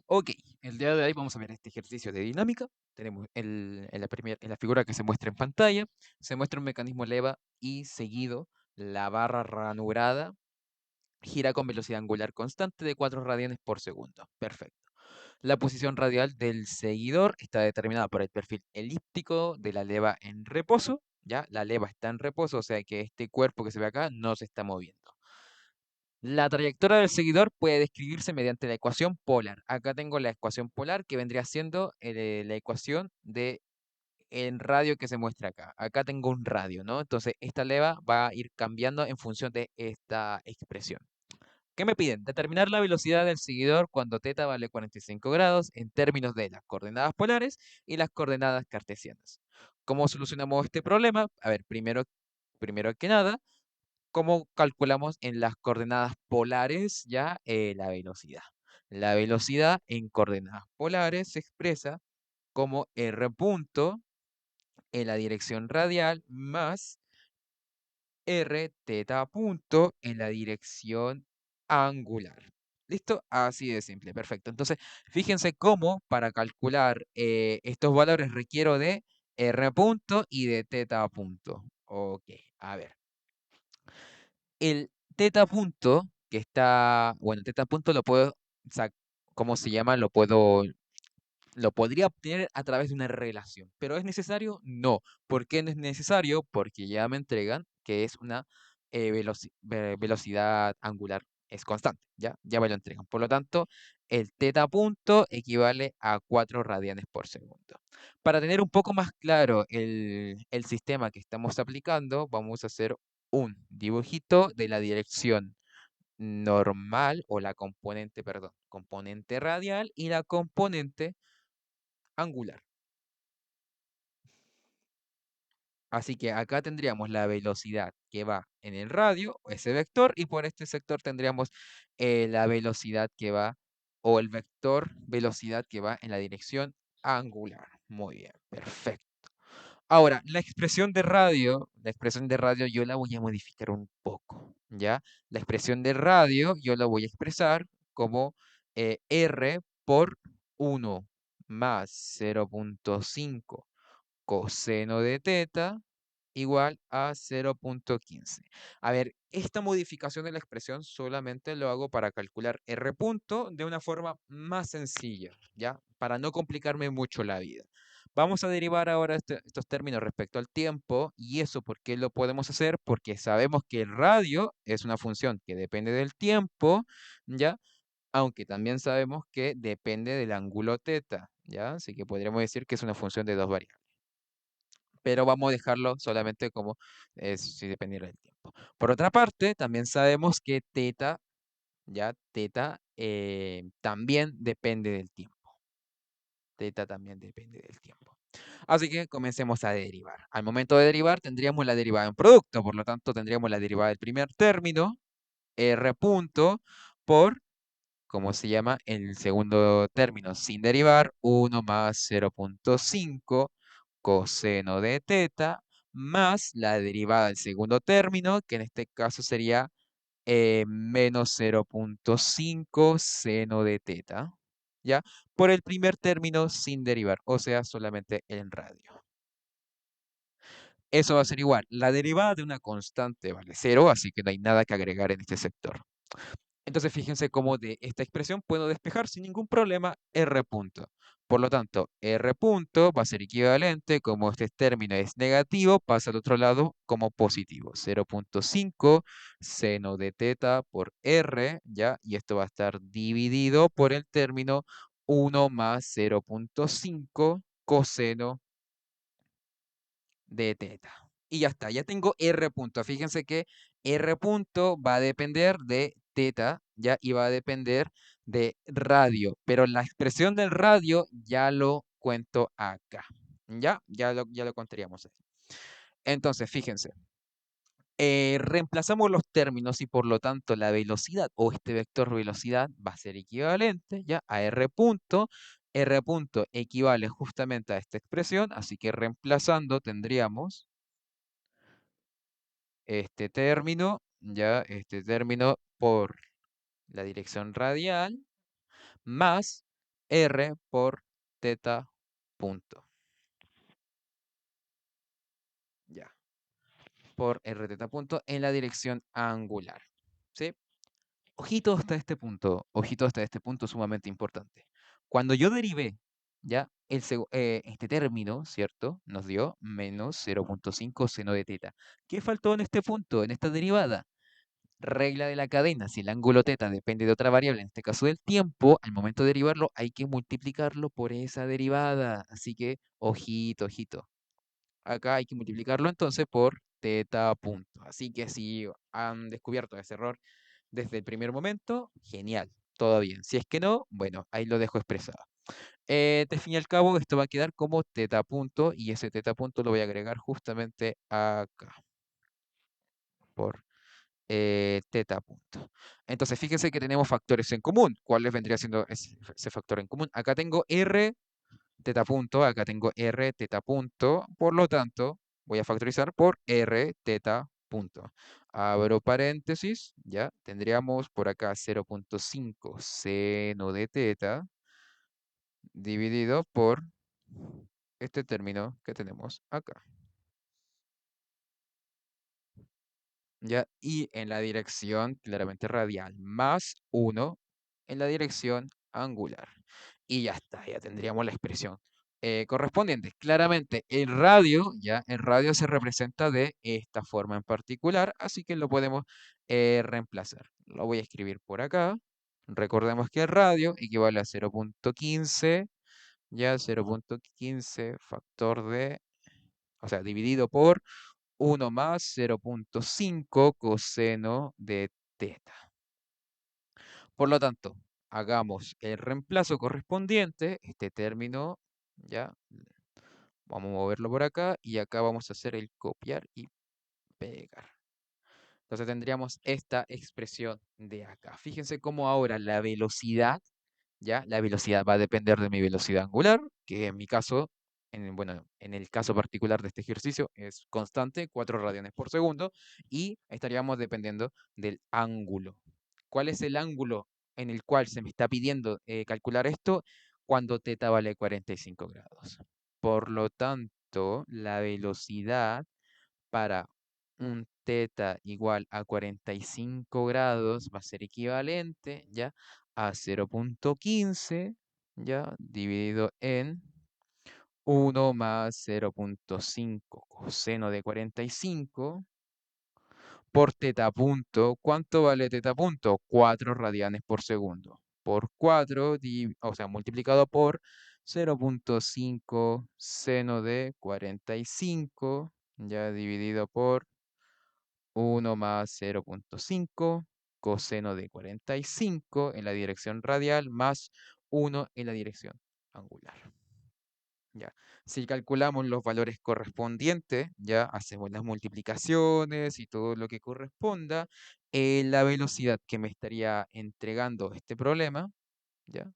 Ok, el día de hoy vamos a ver este ejercicio de dinámica. Tenemos en la figura que se muestra en pantalla, se muestra un mecanismo leva y seguido la barra ranurada gira con velocidad angular constante de 4 radianes por segundo. Perfecto. La posición radial del seguidor está determinada por el perfil elíptico de la leva en reposo. ¿Ya? La leva está en reposo, o sea que este cuerpo que se ve acá no se está moviendo. La trayectoria del seguidor puede describirse mediante la ecuación polar. Acá tengo la ecuación polar que vendría siendo la ecuación de el radio que se muestra acá. Acá tengo un radio, ¿no? Entonces esta leva va a ir cambiando en función de esta expresión. ¿Qué me piden? Determinar la velocidad del seguidor cuando θ vale 45 grados en términos de las coordenadas polares y las coordenadas cartesianas. ¿Cómo solucionamos este problema? A ver, primero que nada, ¿cómo calculamos en las coordenadas polares ya la velocidad? La velocidad en coordenadas polares se expresa como r punto en la dirección radial más r θ punto en la dirección angular. ¿Listo? Así de simple, perfecto. Entonces, fíjense cómo para calcular estos valores requiero de r punto y de θ punto. Ok, a ver. El θ punto que está, bueno, el θ punto lo puedo, ¿cómo se llama? Lo podría obtener a través de una relación. ¿Pero es necesario? No. ¿Por qué no es necesario? Porque ya me entregan que es una velocidad angular, es constante, ¿ya? Ya me lo entregan. Por lo tanto, el θ punto equivale a 4 radianes por segundo. Para tener un poco más claro el sistema que estamos aplicando, vamos a hacer un dibujito de la dirección normal o la componente, perdón, componente radial y la componente angular. Así que acá tendríamos la velocidad que va en el radio, ese vector, y por este sector tendríamos la velocidad que va, o el vector velocidad que va en la dirección angular. Muy bien, perfecto. Ahora, la expresión de radio yo la voy a modificar un poco, ¿ya? La expresión de radio yo la voy a expresar como R por 1 más 0,5 coseno de θ igual a 0,15. A ver, esta modificación de la expresión solamente lo hago para calcular R punto de una forma más sencilla, ¿ya? Para no complicarme mucho la vida. Vamos a derivar ahora estos términos respecto al tiempo, y eso, ¿por qué lo podemos hacer? Porque sabemos que el radio es una función que depende del tiempo, ¿ya? Aunque también sabemos que depende del ángulo θ, ¿ya? Así que podríamos decir que es una función de dos variables, pero vamos a dejarlo solamente como si dependiera del tiempo. Por otra parte, también sabemos que θ también depende del tiempo. Θ también depende del tiempo. Así que comencemos a derivar. Al momento de derivar tendríamos la derivada en producto, por lo tanto tendríamos la derivada del primer término, r punto, por, ¿cómo se llama? El segundo término sin derivar, 1 más 0,5 coseno de θ más la derivada del segundo término, que en este caso sería menos 0,5 seno de θ, ¿ya? Por el primer término sin derivar, o sea, solamente en radio. Eso va a ser igual. La derivada de una constante vale cero, así que no hay nada que agregar en este sector. Entonces, fíjense cómo de esta expresión puedo despejar sin ningún problema R punto. Por lo tanto, R punto va a ser equivalente, como este término es negativo, pasa al otro lado como positivo. 0,5 seno de θ por R, ¿ya? Y esto va a estar dividido por el término 1 más 0,5 coseno de θ. Y ya está, ya tengo R punto. Fíjense que R punto va a depender de θ, ya, y va a depender de radio, pero la expresión del radio ya lo cuento acá, ya lo contaríamos ahí. Entonces, fíjense, reemplazamos los términos y por lo tanto la velocidad o este vector velocidad va a ser equivalente ya a R punto. R punto equivale justamente a esta expresión, así que reemplazando tendríamos este término por la dirección radial más R por teta punto. Ya, por R teta punto en la dirección angular. ¿Sí? Ojito hasta este punto sumamente importante. Cuando yo derivé, ya, este término, ¿cierto? Nos dio menos 0.5 seno de teta. ¿Qué faltó en este punto, en esta derivada? Regla de la cadena, si el ángulo teta depende de otra variable, en este caso del tiempo, al momento de derivarlo hay que multiplicarlo por esa derivada. Así que, ojito, ojito. Acá hay que multiplicarlo entonces por teta punto. Así que si han descubierto ese error desde el primer momento, genial, todo bien. Si es que no, bueno, ahí lo dejo expresado. De fin y al cabo, esto va a quedar como teta punto y ese teta punto lo voy a agregar justamente acá por teta punto. Entonces, fíjense que tenemos factores en común. ¿Cuáles vendría siendo ese factor en común? Acá tengo r teta punto, acá tengo r teta punto, por lo tanto, voy a factorizar por r teta punto. Abro paréntesis, ya, tendríamos por acá 0.5 seno de teta dividido por este término que tenemos acá. ¿Ya? Y en la dirección claramente radial, más 1 en la dirección angular. Y ya está, ya tendríamos la expresión correspondiente. Claramente, el radio se representa de esta forma en particular, así que lo podemos reemplazar. Lo voy a escribir por acá. Recordemos que el radio equivale a 0.15, ya 0.15 factor de, o sea, dividido por 1 más 0.5 coseno de teta. Por lo tanto, hagamos el reemplazo correspondiente, este término, ya, vamos a moverlo por acá y acá vamos a hacer el copiar y pegar. Entonces tendríamos esta expresión de acá. Fíjense cómo ahora la velocidad, ¿ya? La velocidad va a depender de mi velocidad angular, que en mi caso, bueno, en el caso particular de este ejercicio es constante, 4 radianes por segundo, y estaríamos dependiendo del ángulo. ¿Cuál es el ángulo en el cual se me está pidiendo calcular esto? Cuando teta vale 45 grados. Por lo tanto, la velocidad para un teta igual a 45 grados va a ser equivalente, ¿ya? A 0.15, ¿ya? Dividido en 1 más 0.5 coseno de 45 por teta punto. ¿Cuánto vale teta punto? 4 radianes por segundo. Por 4, o sea, multiplicado por 0.5 seno de 45, ya dividido por 1 más 0.5 coseno de 45 en la dirección radial más 1 en la dirección angular. Ya. Si calculamos los valores correspondientes, ya hacemos las multiplicaciones y todo lo que corresponda, la velocidad que me estaría entregando este problema, ya,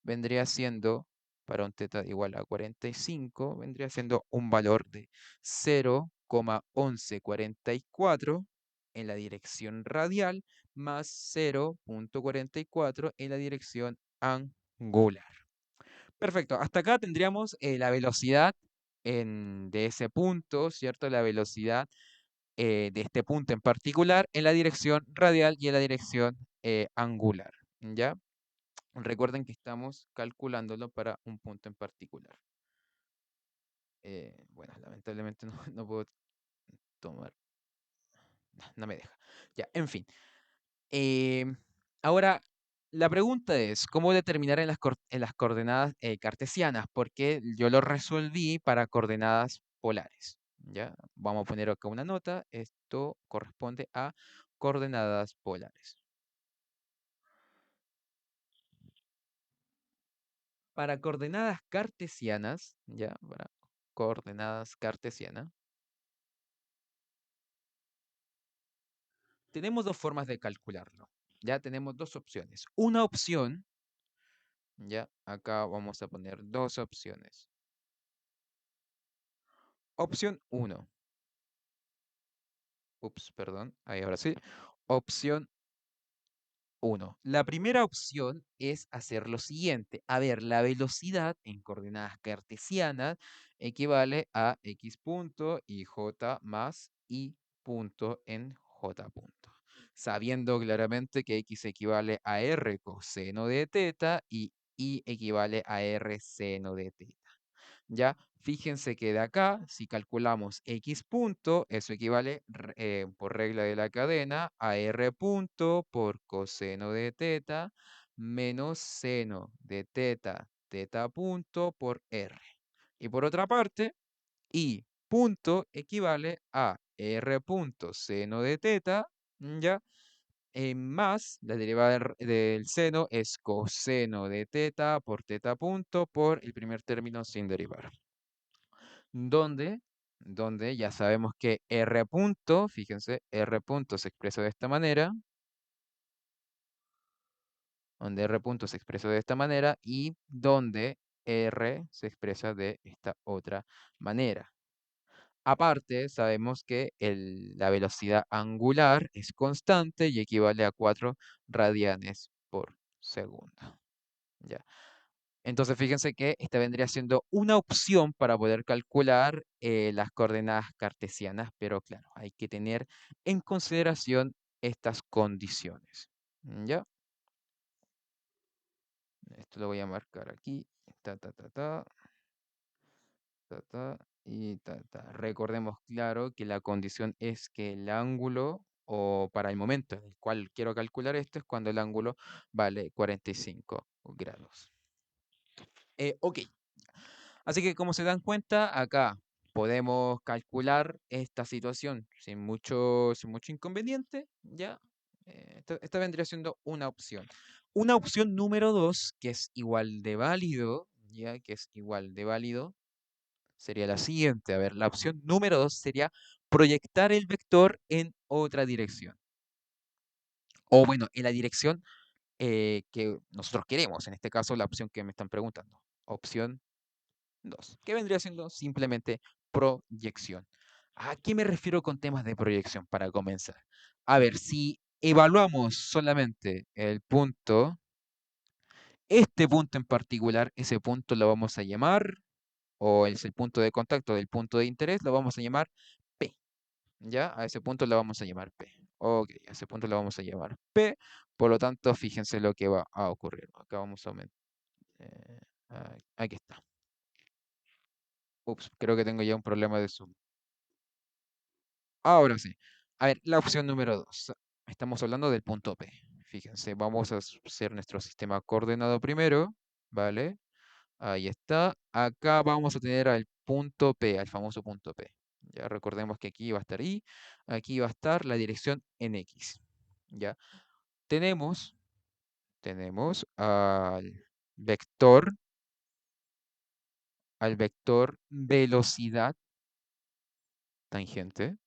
vendría siendo, para un teta igual a 45, vendría siendo un valor de 0,1144 en la dirección radial más 0.44 en la dirección angular. Perfecto, hasta acá tendríamos la velocidad de ese punto, ¿cierto? La velocidad de este punto en particular en la dirección radial y en la dirección angular, ¿ya? Recuerden que estamos calculándolo para un punto en particular. Bueno, lamentablemente no, no puedo tomar, no me deja. Ya, en fin. Em, Ahora, la pregunta es, ¿cómo determinar en las coordenadas cartesianas? Porque yo lo resolví para coordenadas polares. ¿Ya? Vamos a poner acá una nota. Esto corresponde a coordenadas polares. Para coordenadas cartesianas, ¿ya? Para coordenadas cartesianas, tenemos dos formas de calcularlo. Ya tenemos dos opciones. Una opción, ya, acá vamos a poner dos opciones. Opción 1. Ups, perdón. Ahí ahora sí. Opción 1. La primera opción es hacer lo siguiente. A ver, la velocidad en coordenadas cartesianas equivale a x punto y j más y punto en j punto. Sabiendo claramente que x equivale a r coseno de teta y y equivale a r seno de teta. ¿Ya? Fíjense que de acá, si calculamos x punto, eso equivale por regla de la cadena a r punto por coseno de teta menos seno de teta, teta punto por r. Y por otra parte, y punto equivale a r punto seno de teta, ¿ya? Más la derivada del seno es coseno de teta por teta punto por el primer término sin derivar donde, donde ya sabemos que R punto, fíjense, R punto se expresa de esta manera, donde R punto se expresa de esta manera y donde R se expresa de esta otra manera. Aparte, sabemos que la velocidad angular es constante y equivale a 4 radianes por segundo. ¿Ya? Entonces, fíjense que esta vendría siendo una opción para poder calcular las coordenadas cartesianas, pero claro, hay que tener en consideración estas condiciones. ¿Ya? Esto lo voy a marcar aquí. Ta, ta, ta, ta, ta, ta, y ta, ta. Recordemos, claro, que la condición es que el ángulo, o para el momento en el cual quiero calcular esto, es cuando el ángulo vale 45 grados. Ok. Así que como se dan cuenta, acá podemos calcular esta situación sin mucho inconveniente, ¿ya? Esta vendría siendo una opción. Una opción número 2, que es igual de válido, ¿ya? Que es igual de válido, sería la siguiente. A ver, la opción número 2 sería proyectar el vector en otra dirección. O bueno, en la dirección que nosotros queremos, en este caso la opción que me están preguntando. Opción 2, que vendría siendo simplemente proyección. ¿A qué me refiero con temas de proyección para comenzar? A ver, si evaluamos solamente el punto, este punto en particular, ese punto lo vamos a llamar, o es el punto de contacto del punto de interés, lo vamos a llamar P. ¿Ya? A ese punto lo vamos a llamar P. Ok, a ese punto lo vamos a llamar P. Por lo tanto, fíjense lo que va a ocurrir. Acá vamos a aumentar. Aquí está. Ups, creo que tengo ya un problema de zoom. Ahora sí. A ver, la opción número 2. Estamos hablando del punto P. Fíjense, vamos a hacer nuestro sistema coordenado primero, ¿vale? Ahí está. Acá vamos a tener al punto P, al famoso punto P. Ya recordemos que aquí va a estar I, aquí va a estar la dirección en X. ¿Ya? Tenemos, tenemos vector, al vector velocidad tangente,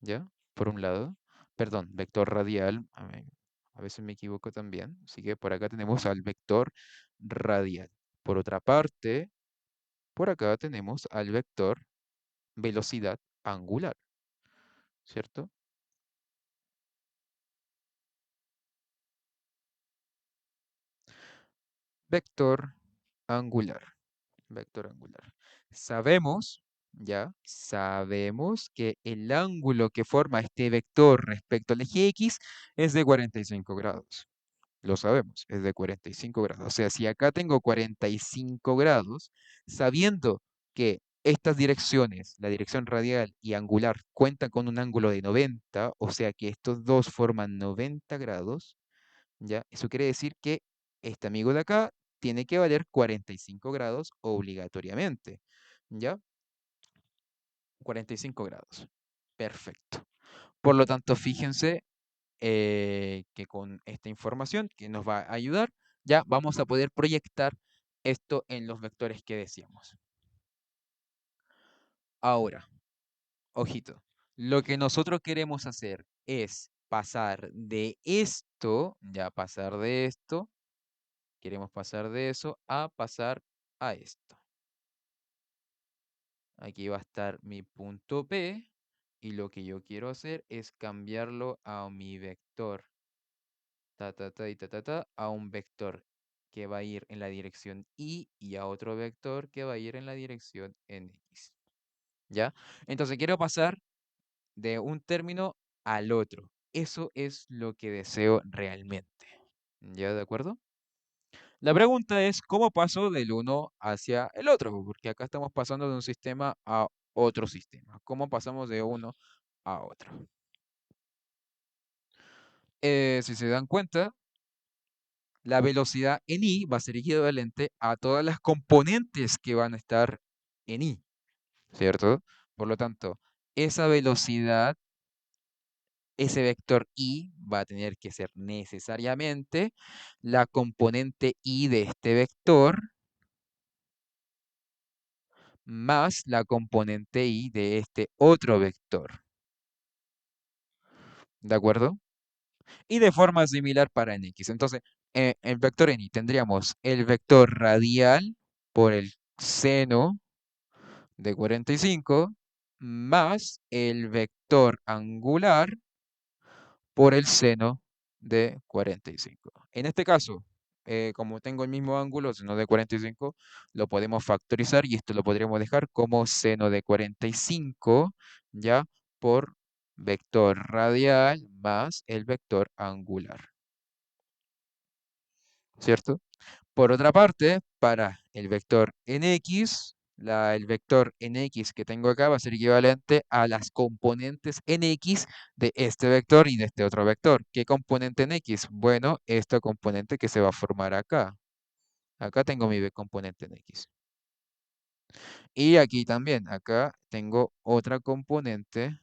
¿ya? Por un lado, perdón, vector radial, a veces me equivoco también, así que por acá tenemos al vector radial. Por otra parte, por acá tenemos al vector velocidad angular, ¿cierto? Vector angular, vector angular. Sabemos, ya, sabemos que el ángulo que forma este vector respecto al eje X es de 45 grados. Lo sabemos, es de 45 grados. O sea, si acá tengo 45 grados, sabiendo que estas direcciones, la dirección radial y angular, cuentan con un ángulo de 90, o sea que estos dos forman 90 grados, ¿ya? Eso quiere decir que este amigo de acá tiene que valer 45 grados obligatoriamente, ¿ya? 45 grados. Perfecto. Por lo tanto, fíjense que con esta información que nos va a ayudar, ya vamos a poder proyectar esto en los vectores que decíamos. Ahora, ojito, lo que nosotros queremos hacer es pasar de esto, ya pasar de esto, queremos pasar de eso a pasar a esto. Aquí va a estar mi punto P y lo que yo quiero hacer es cambiarlo a mi vector y a un vector que va a ir en la dirección y a otro vector que va a ir en la dirección en X. ¿Ya? Entonces quiero pasar de un término al otro. Eso es lo que deseo realmente. ¿Ya de acuerdo? La pregunta es, ¿cómo paso del uno hacia el otro? Porque acá estamos pasando de un sistema a otro sistema. ¿Cómo pasamos de uno a otro? Si se dan cuenta, la velocidad en I va a ser equivalente a todas las componentes que van a estar en I, ¿cierto? Por lo tanto, esa velocidad, ese vector I va a tener que ser necesariamente la componente I de este vector más la componente I de este otro vector. ¿De acuerdo? Y de forma similar para en X. Entonces, el vector en Y tendríamos el vector radial por el seno de 45 más el vector angular por el seno de 45. En este caso, como tengo el mismo ángulo, seno de 45, lo podemos factorizar y esto lo podríamos dejar como seno de 45, ¿ya? Por vector radial más el vector angular, ¿cierto? Por otra parte, para el vector en X, el vector en X que tengo acá va a ser equivalente a las componentes en X de este vector y de este otro vector. ¿Qué componente en X? Bueno, esta componente que se va a formar acá. Acá tengo mi componente en X. Y aquí también, acá tengo otra componente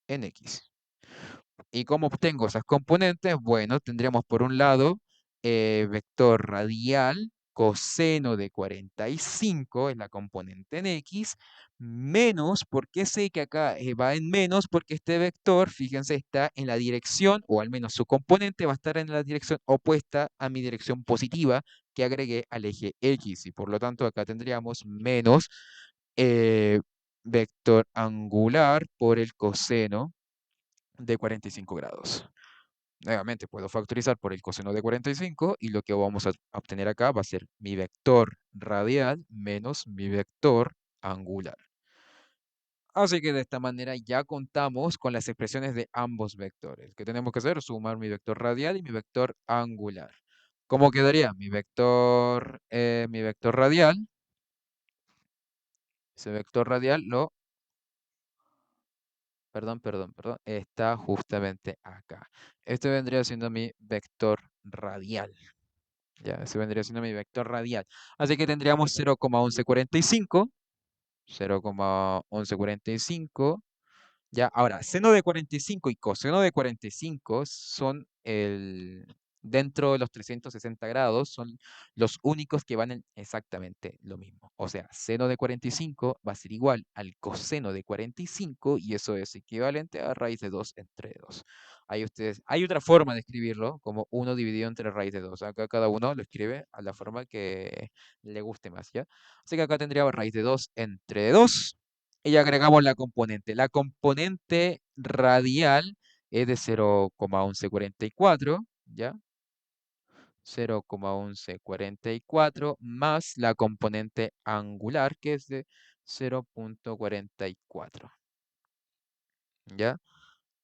en X. ¿Y cómo obtengo esas componentes? Bueno, tendríamos por un lado vector radial coseno de 45 es la componente en X, menos, ¿por qué sé que acá va en menos? Porque este vector, fíjense, está en la dirección, o al menos su componente va a estar en la dirección opuesta a mi dirección positiva que agregué al eje X. Y por lo tanto acá tendríamos menos eh, vector angular por el coseno de 45 grados. Nuevamente puedo factorizar por el coseno de 45 y lo que vamos a obtener acá va a ser mi vector radial menos mi vector angular. Así que de esta manera ya contamos con las expresiones de ambos vectores. ¿Qué tenemos que hacer? Sumar mi vector radial y mi vector angular. ¿Cómo quedaría? Mi vector radial, ese vector radial perdón, está justamente acá. Este vendría siendo mi vector radial. Ya, ese vendría siendo mi vector radial. Así que tendríamos 0,1145. 0,1145. Ya, ahora, seno de 45 y coseno de 45 son dentro de los 360 grados, son los únicos que van en exactamente lo mismo. O sea, seno de 45 va a ser igual al coseno de 45 y eso es equivalente a raíz de 2 entre 2. Hay otra forma de escribirlo, como 1 dividido entre raíz de 2. Acá cada uno lo escribe a la forma que le guste más, ¿ya? Así que acá tendríamos raíz de 2 entre 2 y agregamos la componente. La componente radial es de 0,1144, ¿ya? 0,1144 más la componente angular que es de 0,44, ¿ya?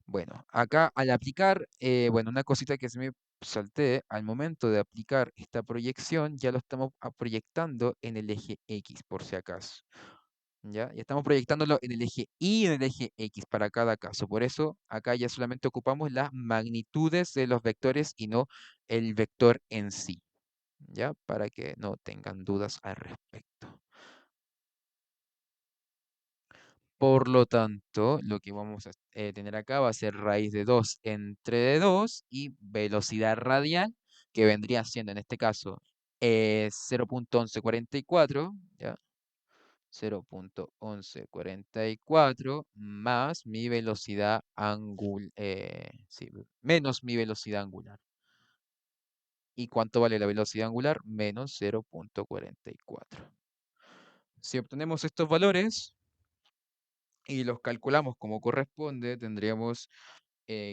Bueno, acá al aplicar, bueno, una cosita que se me salté, al momento de aplicar esta proyección, ya lo estamos proyectando en el eje X, por si acaso. ¿Ya? Y estamos proyectándolo en el eje Y y en el eje X para cada caso. Por eso acá ya solamente ocupamos las magnitudes de los vectores y no el vector en sí, ¿ya? Para que no tengan dudas al respecto. Por lo tanto, lo que vamos a tener acá va a ser raíz de 2 entre 2 y velocidad radial, que vendría siendo en este caso 0,1144, ¿ya? 0,1144 más mi velocidad angular, sí, menos mi velocidad angular. ¿Y cuánto vale la velocidad angular? Menos 0,44. Si obtenemos estos valores y los calculamos como corresponde, tendríamos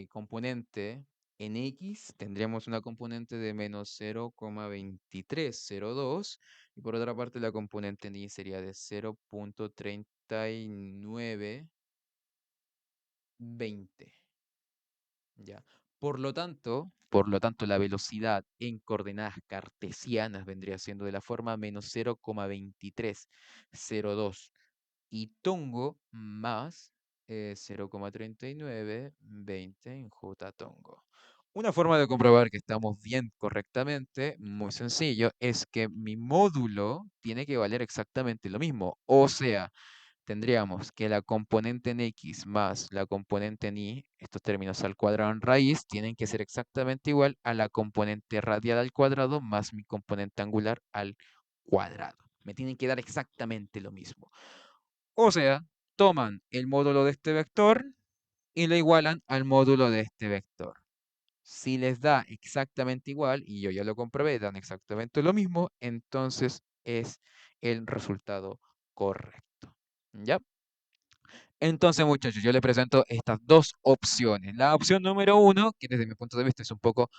componente En X tendríamos una componente de menos 0,2302 y por otra parte la componente en Y sería de 0,3920. ¿Ya? Por lo tanto, la velocidad en coordenadas cartesianas vendría siendo de la forma menos 0,2302 y Tongo más 0,3920 en J Tongo. Una forma de comprobar que estamos bien correctamente, muy sencillo, es que mi módulo tiene que valer exactamente lo mismo. O sea, tendríamos que la componente en X más la componente en Y, estos términos al cuadrado en raíz, tienen que ser exactamente igual a la componente radial al cuadrado más mi componente angular al cuadrado. Me tienen que dar exactamente lo mismo. O sea, toman el módulo de este vector y lo igualan al módulo de este vector. Si les da exactamente igual, y yo ya lo comprobé, dan exactamente lo mismo, entonces es el resultado correcto. ¿Ya? Entonces, muchachos, yo les presento estas dos opciones. La opción número uno, que desde mi punto de vista es un poco,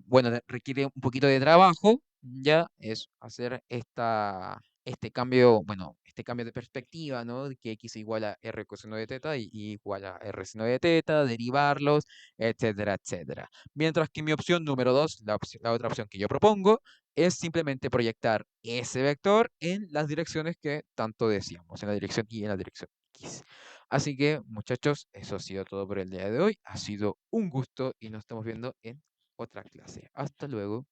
bueno, requiere un poquito de trabajo, ya es hacer este cambio, bueno, este cambio de perspectiva, ¿no? De que x igual a r coseno de teta y igual a r seno de teta, derivarlos, etcétera, etcétera. Mientras que mi opción número dos, la otra opción que yo propongo, es simplemente proyectar ese vector en las direcciones que tanto decíamos, en la dirección y en la dirección X. Así que, muchachos, eso ha sido todo por el día de hoy. Ha sido un gusto y nos estamos viendo en otra clase. Hasta luego.